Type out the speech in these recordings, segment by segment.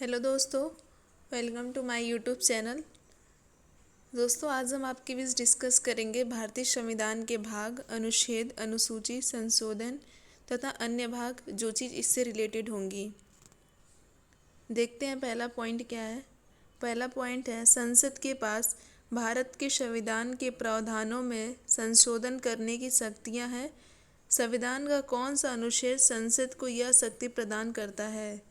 Hello दोस्तों, welcome to my YouTube channel. दोस्तों, आज हम आपके बीच डिस्कस करेंगे भारतीय संविधान के भाग, अनुच्छेद, अनुसूची, संशोधन तथा अन्य भाग जो चीज़ इससे रिलेटेड होंगी। देखते हैं पहला पॉइंट क्या है। पहला पॉइंट है, संसद के पास भारत के संविधान के प्रावधानों में संशोधन करने की शक्तियाँ हैं। संविधान का कौन सा अनुच्छेद संसद को यह शक्ति प्रदान करता है?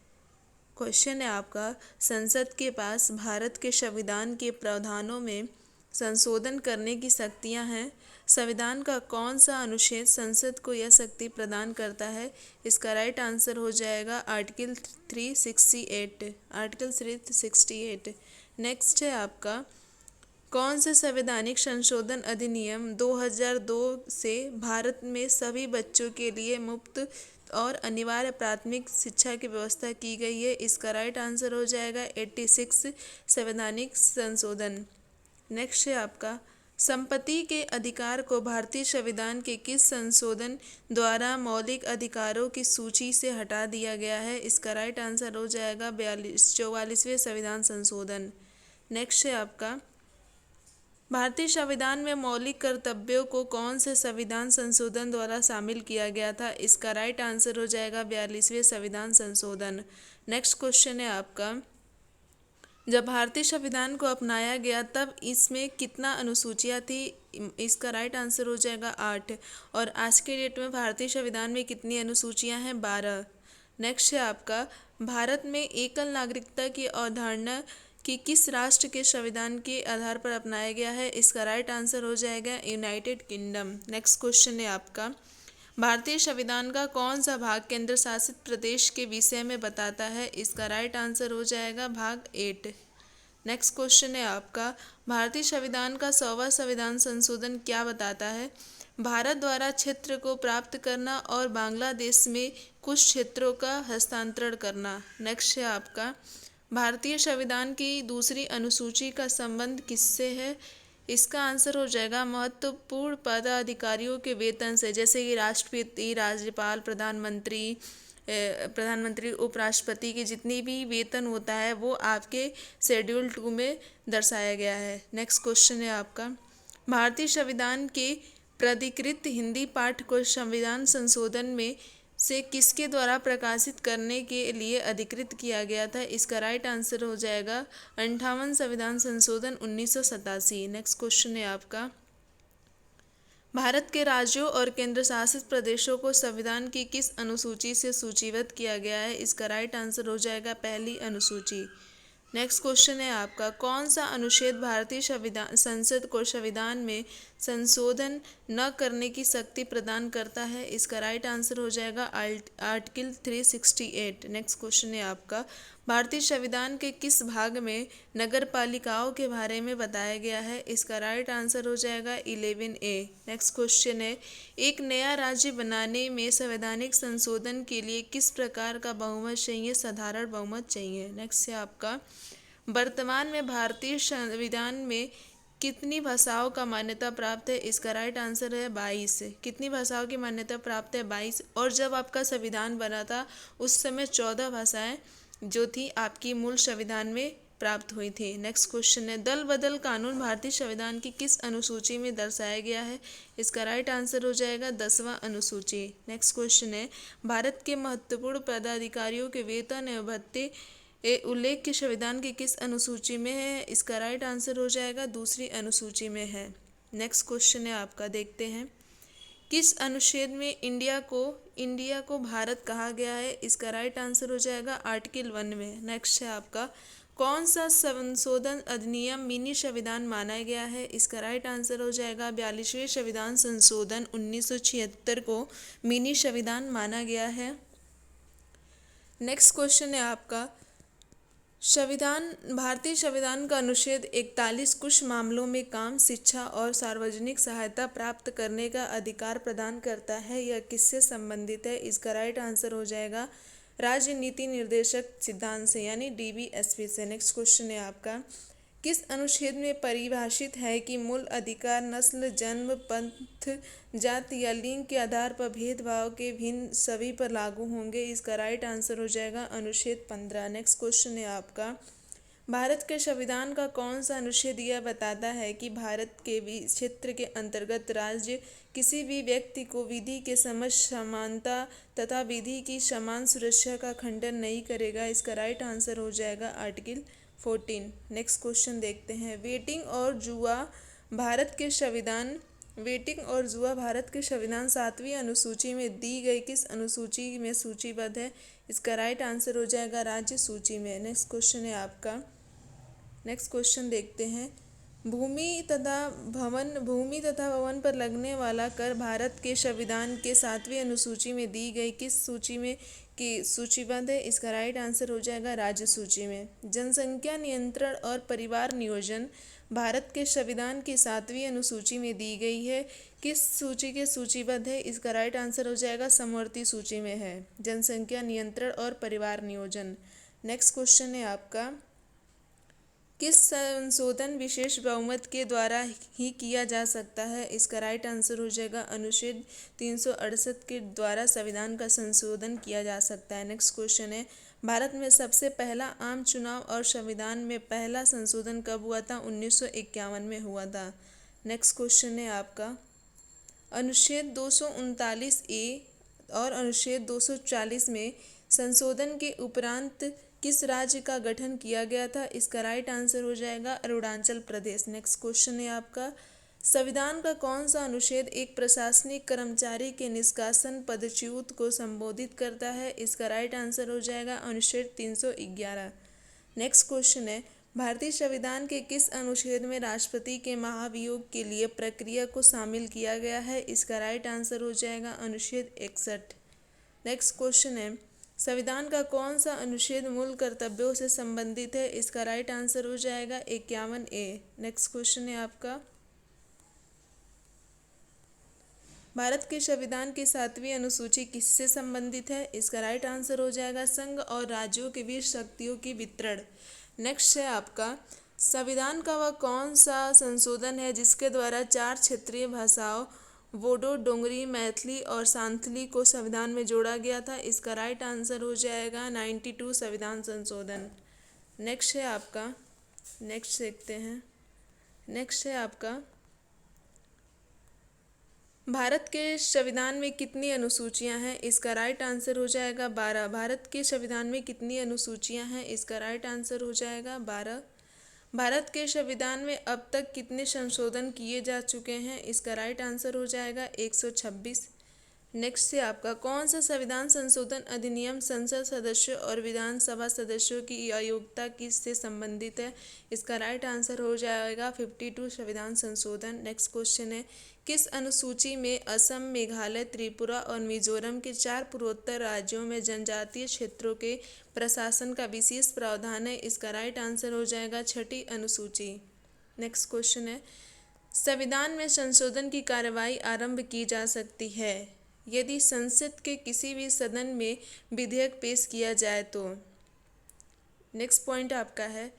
क्वेश्चन है आपका, संसद के पास भारत के संविधान के प्रावधानों में संशोधन करने की शक्तियां हैं। संविधान का कौन सा अनुच्छेद संसद को यह शक्ति प्रदान करता है? इसका राइट आंसर हो जाएगा आर्टिकल 368। आर्टिकल 368। नेक्स्ट है आपका, कौन से संवैधानिक संशोधन अधिनियम 2002 से भारत में सभी बच्चों के लिए मुफ्त और अनिवार्य प्राथमिक शिक्षा की व्यवस्था की गई है? इसका राइट आंसर हो जाएगा 86 संवैधानिक संशोधन। नेक्स्ट है आपका, संपत्ति के अधिकार को भारतीय संविधान के किस संशोधन द्वारा मौलिक अधिकारों की सूची से हटा दिया गया है? इसका राइट आंसर हो जाएगा 44वें संविधान संशोधन। नेक्स्ट है आपका, भारतीय संविधान में मौलिक कर्तव्यों को कौन से संविधान संशोधन द्वारा शामिल किया गया था? इसका राइट आंसर हो जाएगा 42वें संविधान संशोधन। नेक्स्ट क्वेश्चन है आपका, जब भारतीय संविधान को अपनाया गया तब इसमें कितना अनुसूचियाँ थी? इसका राइट आंसर हो जाएगा 8। और आज के डेट में भारतीय संविधान में कितनी अनुसूचियाँ हैं? 12। नेक्स्ट है आपका, भारत में एकल नागरिकता की अवधारणा कि किस राष्ट्र के संविधान के आधार पर अपनाया गया है? इसका राइट आंसर हो जाएगा यूनाइटेड किंगडम। नेक्स्ट क्वेश्चन है आपका, भारतीय संविधान का कौन सा भाग केंद्र शासित प्रदेश के विषय में बताता है? इसका राइट आंसर हो जाएगा भाग 8। नेक्स्ट क्वेश्चन है आपका, भारतीय संविधान का 100वां संविधान संशोधन क्या बताता है? भारत द्वारा क्षेत्र को प्राप्त करना और बांग्लादेश में कुछ क्षेत्रों का हस्तांतरण करना। नेक्स्ट है आपका, भारतीय संविधान की दूसरी अनुसूची का संबंध किससे है? इसका आंसर हो जाएगा महत्वपूर्ण पदाधिकारियों के वेतन से, जैसे कि राष्ट्रपति, राज्यपाल, प्रधानमंत्री, उपराष्ट्रपति के जितनी भी वेतन होता है वो आपके शेड्यूल 2 में दर्शाया गया है। नेक्स्ट क्वेश्चन है आपका, भारतीय संविधान के प्राधिकृत हिंदी पाठ को संविधान संशोधन में से किसके द्वारा प्रकाशित करने के लिए अधिकृत किया गया था? इसका राइट आंसर हो जाएगा 58 संविधान संशोधन 1987। नेक्स्ट क्वेश्चन है आपका, भारत के राज्यों और केंद्र शासित प्रदेशों को संविधान की किस अनुसूची से सूचीबद्ध किया गया है? इसका राइट आंसर हो जाएगा पहली अनुसूची। नेक्स्ट क्वेश्चन है आपका, कौन सा अनुच्छेद भारतीय संसद को संविधान में संशोधन न करने की शक्ति प्रदान करता है? इसका राइट आंसर हो जाएगा आर्टिकल 368। नेक्स्ट क्वेश्चन है आपका, भारतीय संविधान के किस भाग में नगर पालिकाओं के बारे में बताया गया है? इसका राइट आंसर हो जाएगा 11A। नेक्स्ट क्वेश्चन है, एक नया राज्य बनाने में संवैधानिक संशोधन के लिए किस प्रकार का बहुमत चाहिए? साधारण बहुमत चाहिए। नेक्स्ट है आपका, वर्तमान में भारतीय संविधान में कितनी भाषाओं का मान्यता प्राप्त है? इसका राइट आंसर है 22। कितनी भाषाओं की मान्यता प्राप्त है? 22। और जब आपका संविधान बना था उस समय 14 भाषाएं जो थी आपकी मूल संविधान में प्राप्त हुई थी। नेक्स्ट क्वेश्चन है, दल बदल कानून भारतीय संविधान की किस अनुसूची में दर्शाया गया है? इसका राइट आंसर हो जाएगा 10वां अनुसूची। नेक्स्ट क्वेश्चन है, भारत के महत्वपूर्ण पदाधिकारियों के वेतन एवं भत्ते उल्लेख के संविधान की किस अनुसूची में है? इसका राइट आंसर हो जाएगा दूसरी अनुसूची में है। नेक्स्ट क्वेश्चन है आपका, देखते हैं किस अनुच्छेद में इंडिया को भारत कहा गया है? इसका राइट आंसर हो जाएगा आर्टिकल 1 में। नेक्स्ट है आपका, कौन सा संशोधन अधिनियम मिनी संविधान माना गया है? इसका राइट आंसर हो जाएगा 42वें संविधान संशोधन 1976 को मिनी संविधान माना गया है। नेक्स्ट क्वेश्चन है आपका, भारतीय संविधान का अनुच्छेद 41 कुछ मामलों में काम, शिक्षा और सार्वजनिक सहायता प्राप्त करने का अधिकार प्रदान करता है। यह किससे संबंधित है? इसका राइट आंसर हो जाएगा राज्य नीति निर्देशक सिद्धांत से, यानी DBSP से। नेक्स्ट क्वेश्चन है आपका, किस अनुच्छेद में परिभाषित है कि मूल अधिकार नस्ल, जन्म, पंथ, जाति या लिंग के आधार पर भेदभाव के भिन्न सभी पर लागू होंगे? इसका राइट आंसर हो जाएगा अनुच्छेद 15। नेक्स्ट क्वेश्चन है आपका, भारत के संविधान का कौन सा अनुच्छेद यह बताता है कि भारत के क्षेत्र के अंतर्गत राज्य किसी भी व्यक्ति को विधि के समक्ष समानता तथा विधि की समान सुरक्षा का खंडन नहीं करेगा? इसका राइट आंसर हो जाएगा आर्टिकल 14। नेक्स्ट क्वेश्चन देखते हैं, वेटिंग और जुआ भारत के संविधान 7वीं अनुसूची में दी गई किस अनुसूची में सूचीबद्ध है? इसका राइट आंसर हो जाएगा राज्य सूची में। नेक्स्ट क्वेश्चन है आपका, नेक्स्ट क्वेश्चन देखते हैं, भूमि तथा भवन पर लगने वाला कर भारत के संविधान के 7वीं अनुसूची में दी गई किस सूची में की सूचीबद्ध है? इसका राइट आंसर हो जाएगा राज्य सूची में। जनसंख्या नियंत्रण और परिवार नियोजन भारत के संविधान की 7वीं अनुसूची में दी गई है, किस सूची के सूचीबद्ध है? इसका राइट आंसर हो जाएगा समवर्ती सूची में है, जनसंख्या नियंत्रण और परिवार नियोजन। नेक्स्ट क्वेश्चन है आपका, किस संशोधन विशेष बहुमत के द्वारा ही किया जा सकता है? इसका राइट आंसर हो जाएगा अनुच्छेद 368 के द्वारा संविधान का संशोधन किया जा सकता है। नेक्स्ट क्वेश्चन है, भारत में सबसे पहला आम चुनाव और संविधान में पहला संशोधन कब हुआ था? 1951 में हुआ था। नेक्स्ट क्वेश्चन है आपका, अनुच्छेद 239A और अनुच्छेद 240 में संशोधन के उपरांत किस राज्य का गठन किया गया था? इसका राइट आंसर हो जाएगा अरुणाचल प्रदेश। नेक्स्ट क्वेश्चन है आपका, संविधान का कौन सा अनुच्छेद एक प्रशासनिक कर्मचारी के निष्कासन पदच्युत को संबोधित करता है? इसका राइट आंसर हो जाएगा अनुच्छेद 311। नेक्स्ट क्वेश्चन है, भारतीय संविधान के किस अनुच्छेद में राष्ट्रपति के महाभियोग के लिए प्रक्रिया को शामिल किया गया है? इसका राइट आंसर हो जाएगा अनुच्छेद 61। नेक्स्ट क्वेश्चन है, संविधान का कौन सा अनुच्छेद मूल कर्तव्यों से संबंधित है? इसका राइट आंसर हो जाएगा 51A। नेक्स्ट क्वेश्चन है आपका, भारत के संविधान की 7वीं अनुसूची किससे संबंधित है? इसका राइट आंसर हो जाएगा संघ और राज्यों के बीच शक्तियों की वितरण। नेक्स्ट है आपका, संविधान का वह कौन सा संशोधन है जिसके द्वारा 4 क्षेत्रीय भाषाओं बोडो, डोंगरी, मैथिली और सांथली को संविधान में जोड़ा गया था? इसका राइट आंसर हो जाएगा 92 संविधान संशोधन। नेक्स्ट है आपका, नेक्स्ट देखते हैं, नेक्स्ट है आपका, भारत के संविधान में कितनी अनुसूचियां हैं? इसका राइट आंसर हो जाएगा 12। भारत के संविधान में कितनी अनुसूचियां हैं? इसका राइट आंसर हो जाएगा 12। भारत के संविधान में अब तक कितने संशोधन किए जा चुके हैं? इसका राइट आंसर हो जाएगा 126। नेक्स्ट से आपका, कौन सा संविधान संशोधन अधिनियम संसद सदस्यों और विधानसभा सदस्यों की अयोग्यता किससे संबंधित है? इसका राइट आंसर हो जाएगा 52 संविधान संशोधन। नेक्स्ट क्वेश्चन है, किस अनुसूची में असम, मेघालय, त्रिपुरा और मिजोरम के 4 पूर्वोत्तर राज्यों में जनजातीय क्षेत्रों के प्रशासन का विशेष प्रावधान है? इसका राइट आंसर हो जाएगा 6ठी अनुसूची। नेक्स्ट क्वेश्चन है, संविधान में संशोधन की कार्रवाई आरंभ की जा सकती है यदि संसद के किसी भी सदन में विधेयक पेश किया जाए तो? नेक्स्ट पॉइंट आपका है,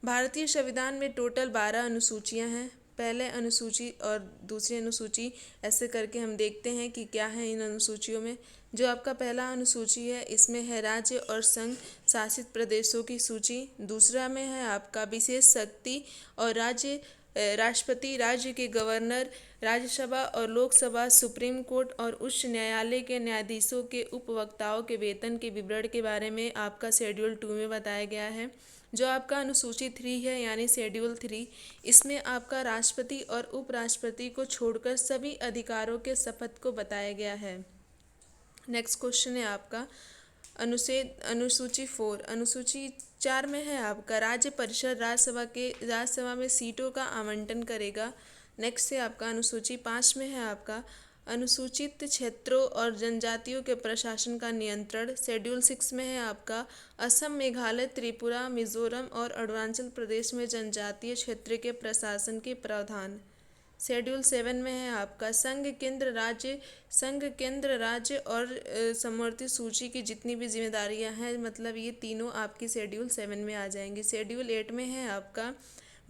भारतीय संविधान में टोटल 12 अनुसूचियां हैं। पहले अनुसूची और दूसरी अनुसूची ऐसे करके हम देखते हैं कि क्या है इन अनुसूचियों में। जो आपका पहला अनुसूची है इसमें है राज्य और संघ शासित प्रदेशों की सूची। दूसरा में है आपका विशेष शक्ति और राष्ट्रपति, राज्य के गवर्नर, राज्यसभा और लोकसभा, सुप्रीम कोर्ट और उच्च न्यायालय के न्यायाधीशों के उपवक्ताओं के वेतन के विवरण के बारे में आपका शेड्यूल 2 में बताया गया है। जो आपका अनुसूची 3 है यानी शेड्यूल 3, इसमें आपका राष्ट्रपति और उपराष्ट्रपति को छोड़कर सभी अधिकारों के शपथ को बताया गया है। नेक्स्ट क्वेश्चन है आपका अनुसूची 4। अनुसूची 4 में है आपका राज्य परिषद राज्यसभा में सीटों का आवंटन करेगा। नेक्स्ट है आपका अनुसूची 5 में है आपका अनुसूचित क्षेत्रों और जनजातियों के प्रशासन का नियंत्रण। शेड्यूल 6 में है आपका असम, मेघालय, त्रिपुरा, मिजोरम और अरुणाचल प्रदेश में जनजातीय क्षेत्र के प्रशासन के प्रावधान। शेड्यूल 7 में है आपका संघ, केंद्र, राज्य और समवर्ती सूची की जितनी भी जिम्मेदारियां हैं, मतलब ये तीनों आपकी शेड्यूल 7 में आ जाएंगी। शेड्यूल 8 में है आपका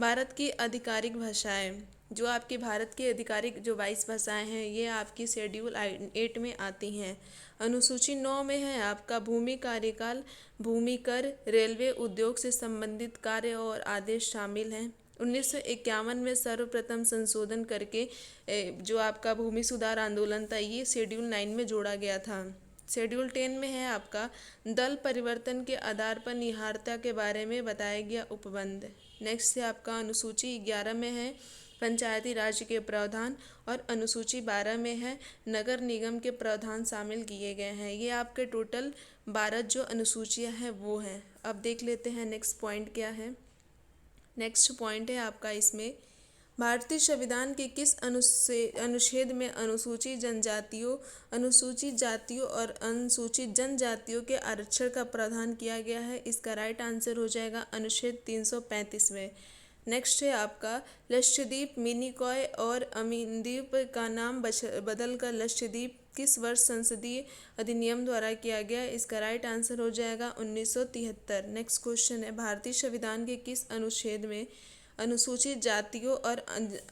भारत की आधिकारिक भाषाएं, जो आपकी भारत की आधिकारिक जो 22 भाषाएं हैं ये आपकी शेड्यूल 8 में आती हैं। अनुसूची 9 में है आपका भूमि कार्यकाल, भूमि कर, रेलवे उद्योग से संबंधित कार्य और आदेश शामिल हैं। 1951 में सर्वप्रथम संशोधन करके जो आपका भूमि सुधार आंदोलन था ये शेड्यूल 9 में जोड़ा गया था। शेड्यूल 10 में है आपका दल परिवर्तन के आधार पर निहारता के बारे में बताया गया उपबंध। नेक्स्ट है आपका अनुसूची 11 में है पंचायती राज के प्रावधान, और अनुसूची 12 में है नगर निगम के प्रावधान शामिल किए गए हैं। ये आपके टोटल 12 जो अनुसूचियां हैं वो हैं। अब देख लेते हैं नेक्स्ट पॉइंट क्या है। नेक्स्ट पॉइंट है आपका इसमें भारतीय संविधान के किस अनुच्छेद में अनुसूचित जनजातियों, अनुसूचित जातियों और अनुसूचित जनजातियों के आरक्षण का प्रावधान किया गया है? इसका राइट आंसर हो जाएगा अनुच्छेद 335 में। नेक्स्ट है आपका लक्षद्वीप, मिनिकॉय और अमीनद्वीप का नाम बदलकर लक्षद्वीप किस वर्ष संसदीय अधिनियम द्वारा किया गया? इसका राइट आंसर हो जाएगा 1973। नेक्स्ट क्वेश्चन है भारतीय संविधान के किस अनुच्छेद में अनुसूचित जातियों और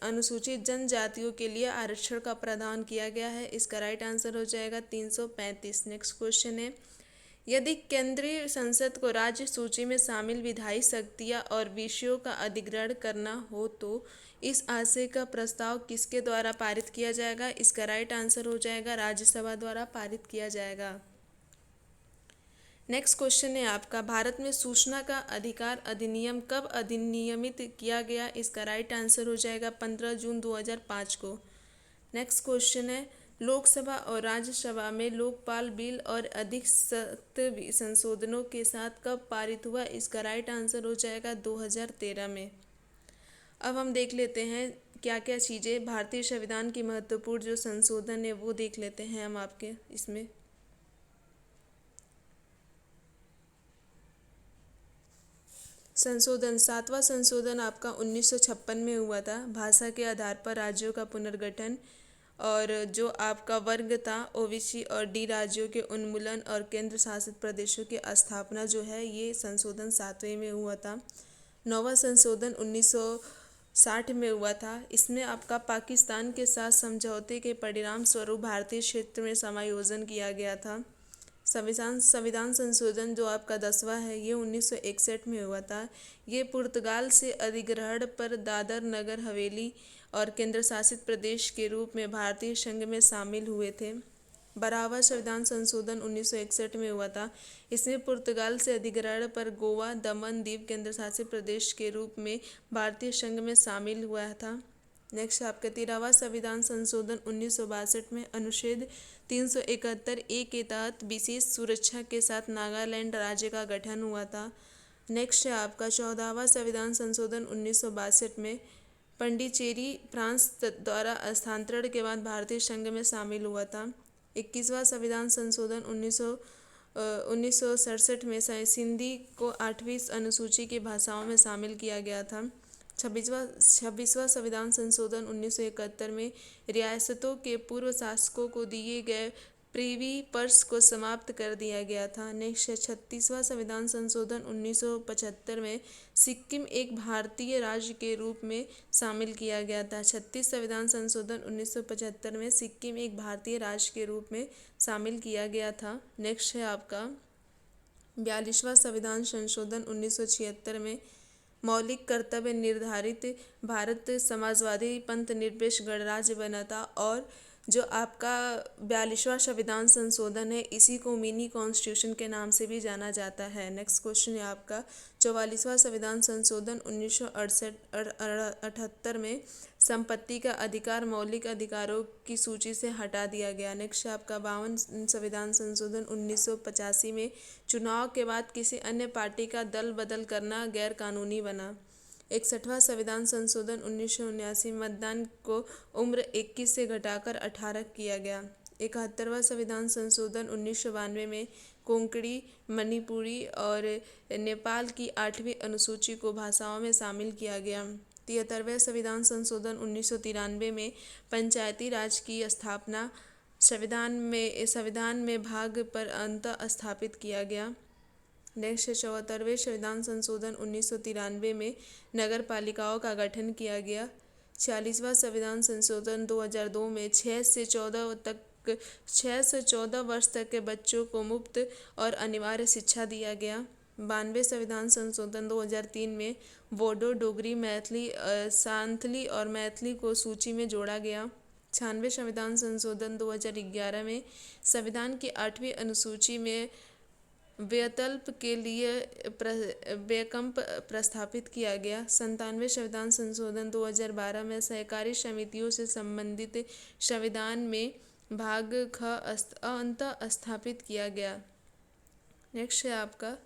अनुसूचित जनजातियों के लिए आरक्षण का प्रावधान किया गया है? इसका राइट आंसर हो जाएगा 335। नेक्स्ट क्वेश्चन है यदि केंद्रीय संसद को राज्य सूची में शामिल विधायी शक्तियां और विषयों का अधिग्रहण करना हो तो इस आशय का प्रस्ताव किसके द्वारा पारित किया जाएगा? इसका राइट आंसर हो जाएगा राज्यसभा द्वारा पारित किया जाएगा। नेक्स्ट क्वेश्चन है आपका भारत में सूचना का अधिकार अधिनियम कब अधिनियमित किया गया? इसका राइट आंसर हो जाएगा 15 जून 2005 को। नेक्स्ट क्वेश्चन है लोकसभा और राज्यसभा में लोकपाल बिल और अधिक सख्त संशोधनों के साथ कब पारित हुआ? इसका राइट आंसर हो जाएगा 2013 में। अब हम देख लेते हैं क्या क्या चीज़ें भारतीय संविधान की महत्वपूर्ण जो संशोधन है वो देख लेते हैं हम आपके इसमें। संशोधन 7वां संशोधन आपका 1956 में हुआ था। भाषा के आधार पर राज्यों का पुनर्गठन और जो आपका वर्ग था ओबीसी और डी राज्यों के उन्मूलन और केंद्र शासित प्रदेशों की स्थापना जो है ये संशोधन 7वें में हुआ था। 9वां संशोधन 1960 में हुआ था। इसमें आपका पाकिस्तान के साथ समझौते के परिणाम स्वरूप भारतीय क्षेत्र में समायोजन किया गया था। संविधान संशोधन जो आपका 10वां है ये 1961 में हुआ था। ये पुर्तगाल से अधिग्रहण पर दादर नगर हवेली और केंद्र शासित प्रदेश के रूप में भारतीय संघ में शामिल हुए थे। 12वां संविधान संशोधन 1961 में हुआ था। इसमें पुर्तगाल से अधिग्रहण पर गोवा, दमन दीव केंद्र शासित प्रदेश के रूप में भारतीय संघ में शामिल हुआ था। नेक्स्ट आपका 13वां संविधान संशोधन 1962 में अनुच्छेद 371 ए के तहत विशेष सुरक्षा के साथ नागालैंड राज्य का गठन हुआ था। नेक्स्ट है आपका 14वां संविधान संशोधन 1962 में पंडिचेरी फ्रांस द्वारा हस्तांतरण के बाद भारतीय संघ में शामिल हुआ था। 21वां संविधान संशोधन 1967 में सिंधी को 8वीं अनुसूची की भाषाओं में शामिल किया गया था। 26वां संविधान संशोधन 1971 में रियासतों के पूर्व शासकों को दिए गए प्रीवी पर्स को समाप्त कर दिया गया था। नेक्स्ट 36वां संविधान संशोधन 1975 में सिक्किम एक भारतीय राज्य के रूप में शामिल किया गया था। 36 संविधान संशोधन 1975 में सिक्किम एक भारतीय राज्य के रूप में शामिल किया गया था। नेक्स्ट है आपका 42वां संविधान संशोधन 1976 में मौलिक कर्तव्य निर्धारित भारत समाजवादी पंथ निरपेक्ष गणराज्य बना था। और जो आपका 42वां संविधान संशोधन है इसी को मिनी कॉन्स्टिट्यूशन के नाम से भी जाना जाता है। नेक्स्ट क्वेश्चन है आपका 44वां संविधान संशोधन 1978 में संपत्ति का अधिकार मौलिक अधिकारों की सूची से हटा दिया गया। नेक्स्ट आपका 52वां संविधान संशोधन 1985 में चुनाव के बाद किसी अन्य पार्टी का दल बदल करना गैर कानूनी बना। 61वां संविधान संशोधन 1979 मतदान को उम्र 21 से घटाकर 18 किया गया। 71वां संविधान संशोधन 1992 में कोंकणी, मणिपुरी और नेपाल की 8वीं अनुसूची को भाषाओं में शामिल किया गया। 73वें संविधान संशोधन 1993 में पंचायती राज की स्थापना संविधान में भाग पर अंतः स्थापित किया गया। नेक्स्ट है 74वें संविधान संशोधन 1993 में नगर पालिकाओं का गठन किया गया। 40वां संविधान संशोधन 2002 में 6 से 14 वर्ष तक के बच्चों को मुफ्त और अनिवार्य शिक्षा दिया गया। 92वें संविधान संशोधन 2003 में बोडो, डोगरी, मैथिली, सांथली और मैथिली को सूची में जोड़ा गया। 96वें संविधान संशोधन 2011 में संविधान की 8वीं अनुसूची में व्यकल्प के लिए वैकल्प प्रस्तावित किया गया। 97वें संविधान संशोधन 2012 में सहकारी समितियों से संबंधित संविधान में भाग ख अंतः स्थापित किया गया। नेक्स्ट है आपका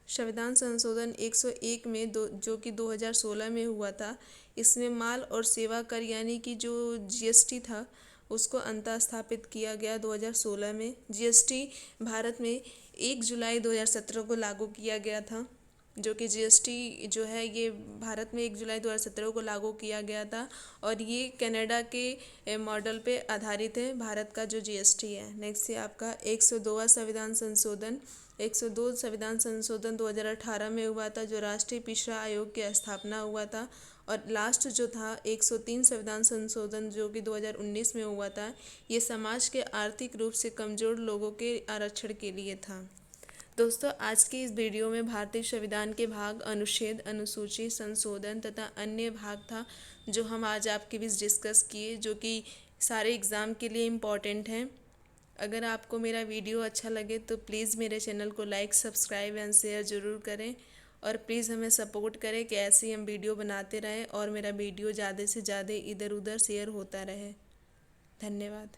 संविधान संशोधन 101 में जो कि 2016 में हुआ था। इसमें माल और सेवा कर यानी कि जो जीएसटी था उसको अंतः स्थापित किया गया 2016 में। जीएसटी भारत में 1 जुलाई 2017 को लागू किया गया था, जो कि जीएसटी जो है ये भारत में 1 जुलाई 2017 को लागू किया गया था और ये कनाडा के मॉडल पे आधारित है भारत का जो जीएसटी है। नेक्स्ट है आपका 102वां संविधान संशोधन 102 संविधान संशोधन 2018 में हुआ था, जो राष्ट्रीय पिछड़ा आयोग की स्थापना हुआ था। और लास्ट जो था 103 संविधान संशोधन जो कि 2019 में हुआ था, ये समाज के आर्थिक रूप से कमज़ोर लोगों के आरक्षण के लिए था। दोस्तों, आज की इस वीडियो में भारतीय संविधान के भाग, अनुच्छेद, अनुसूची, संशोधन तथा अन्य भाग था जो हम आज आपके बीच डिस्कस किए, जो कि सारे एग्ज़ाम के लिए इम्पॉर्टेंट हैं। अगर आपको मेरा वीडियो अच्छा लगे तो प्लीज़ मेरे चैनल को लाइक, सब्सक्राइब एंड शेयर ज़रूर करें और प्लीज़ हमें सपोर्ट करें कि ऐसे ही हम वीडियो बनाते रहें और मेरा वीडियो ज़्यादा से ज़्यादा इधर उधर शेयर होता रहे। धन्यवाद।